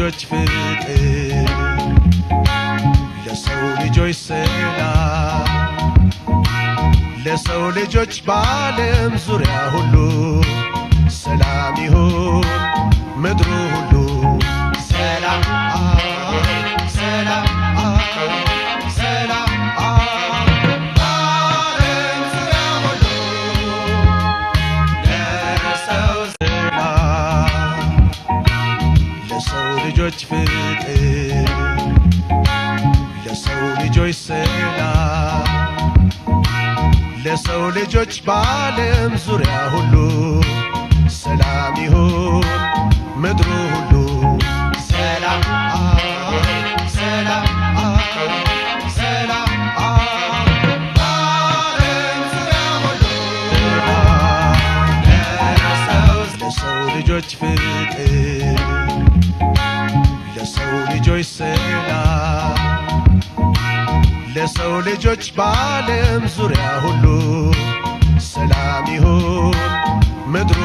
ልጆች ፍቅር ለሰው ልጆች ሰላም ለሰው ልጆች በዓለም ዙሪያ ሁሉ ሰላም ይሁን ምድሩ ሁሉ ሰላም ሰላም ሰላም በዓለም ዙሪያ ሁሉ ለሰው ሰላም ለሰው ልጆች ፍቅር ለሰው ልጆች ሰላም ለሰው ልጆች በዓለም ዙሪያ ሁሉ ሰላም ይሁን ምድሩ ሁሉ ሰላም ሰላም ሰላም በዓለም ዙሪያ ሁሉ ለሰው ልጆች ፍቅር ለሰው ልጆች ሰላም ለሰው ልጆች በዓለም ዙሪያ ሁሉ ሰላም ይሁን ምድሩ